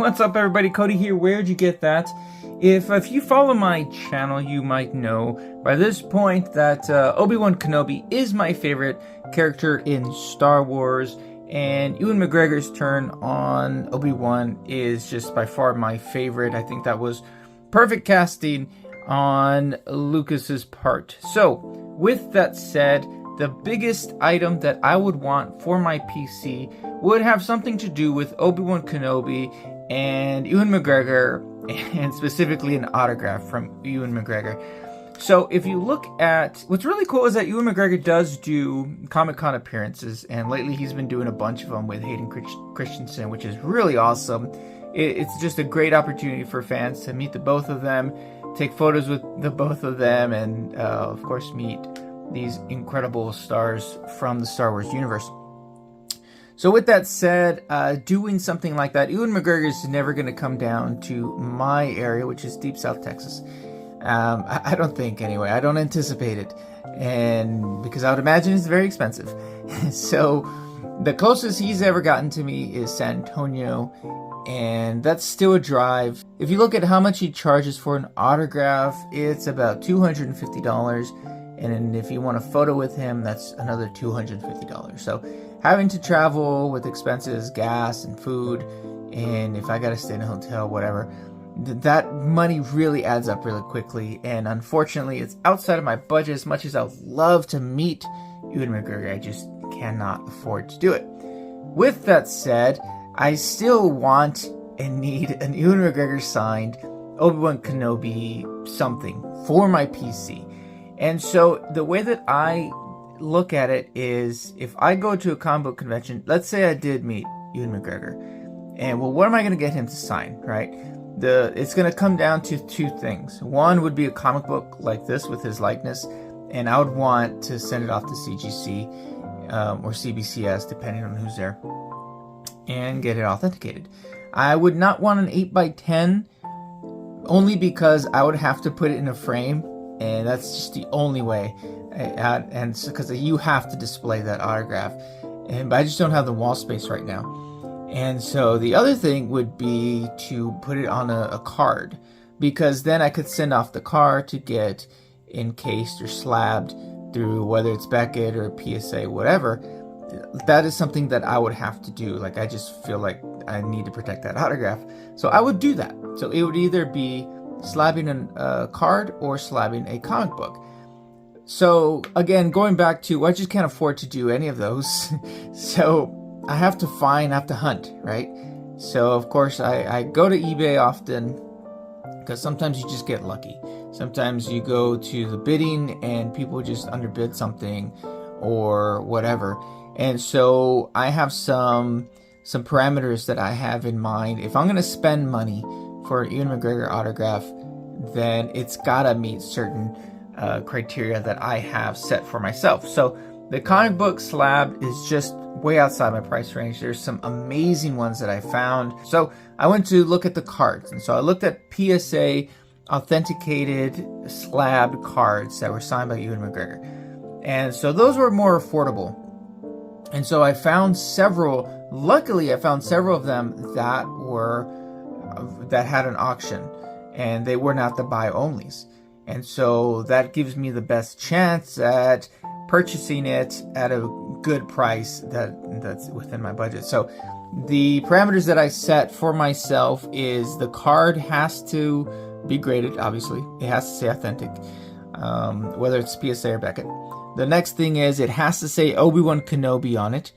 What's up, everybody? Cody here. Where'd you get that? If you follow my channel, you might know by this point that Obi-Wan Kenobi is my favorite character in Star Wars, and Ewan McGregor's turn on Obi-Wan is just by far my favorite. I think that was perfect casting on Lucas's part. So, with that said, the biggest item that I would want for my PC would have something to do with Obi-Wan Kenobi and Ewan McGregor, and specifically an autograph from Ewan McGregor. So if you look at, what's really cool is that Ewan McGregor does do Comic-Con appearances, and lately he's been doing a bunch of them with Hayden Christensen, which is really awesome. It's just a great opportunity for fans to meet the both of them, take photos with the both of them, and of course meet these incredible stars from the Star Wars universe. So with that said, doing something like that, Ewan McGregor is never going to come down to my area, which is Deep South Texas. I don't think, anyway. I don't anticipate it, and because I would imagine it's very expensive. So the closest he's ever gotten to me is San Antonio, and that's still a drive. If you look at how much he charges for an autograph, it's about $250, and then if you want a photo with him, that's another $250. So having to travel with expenses, gas and food, and if I gotta stay in a hotel, whatever, that money really adds up really quickly, and unfortunately it's outside of my budget. As much as I would love to meet Ewan McGregor, I just cannot afford to do it. With that said, I still want and need an Ewan McGregor signed Obi-Wan Kenobi something for my PC. And so the way that I look at it is, if I go to a comic book convention, let's say I did meet Ewan McGregor, and well, what am I going to get him to sign, right? It's going to come down to two things. One would be a comic book like this with his likeness, and I would want to send it off to CGC or CBCS, depending on who's there, and get it authenticated. I would not want an 8x10, only because I would have to put it in a frame, and that's just the only way. And because you have to display that autograph, but I just don't have the wall space right now. And so the other thing would be to put it on a card, because then I could send off the card to get encased or slabbed through, whether it's Beckett or PSA, whatever. That is something that I would have to do. Like, I just feel like I need to protect that autograph, so I would do that. So it would either be slabbing a card or slabbing a comic book. So again, going back to, I just can't afford to do any of those. So I have to hunt, right? So of course I go to eBay often, because sometimes you just get lucky. Sometimes you go to the bidding and people just underbid something or whatever. And so I have some parameters that I have in mind. If I'm going to spend money for an Ewan McGregor autograph, then it's gotta meet certain criteria that I have set for myself. So the comic book slab is just way outside my price range. There's some amazing ones that I found. So I went to look at the cards, and so I looked at PSA authenticated slab cards that were signed by Ewan McGregor, and so those were more affordable. And so I found several. Luckily, I found several of them that had an auction, and they were not the buy onlys. And so that gives me the best chance at purchasing it at a good price that's within my budget. So the parameters that I set for myself is the card has to be graded, obviously. It has to say authentic, whether it's PSA or Beckett. The next thing is it has to say Obi-Wan Kenobi on it.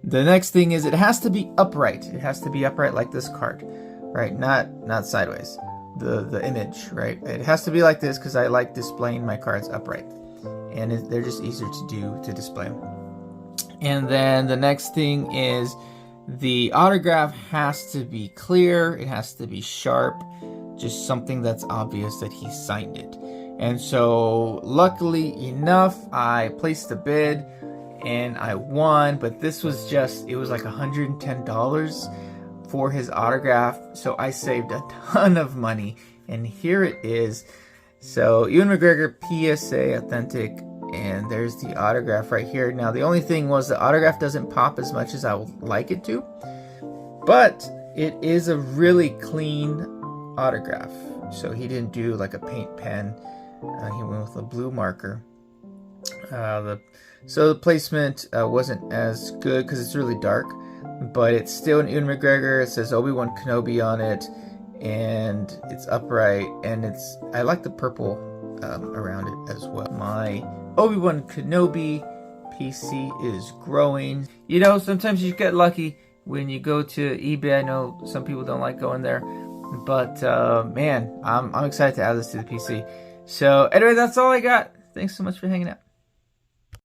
The next thing is it has to be upright. It has to be upright like this card, right? Not sideways. The image, right? It has to be like this, because I like displaying my cards upright, and they're just easier to display. And then the next thing is the autograph has to be clear. It has to be sharp, just something that's obvious that he signed it. And so luckily enough, I placed a bid and I won, but this was it was like $110 for his autograph, so I saved a ton of money, and here it is. So Ewan McGregor PSA authentic, and there's the autograph right here. Now the only thing was the autograph doesn't pop as much as I would like it to, but It is a really clean autograph. So he didn't do like a paint pen. He went with a blue marker. So the placement wasn't as good because it's really dark, but it's still an Ewan McGregor. It says Obi-Wan Kenobi on it, and it's upright, and I like the purple around it as well. My Obi-Wan Kenobi PC is growing. You know, sometimes you get lucky when you go to eBay. I know some people don't like going there, but man, I'm excited to add this to the PC. So anyway, that's all I got. Thanks so much for hanging out.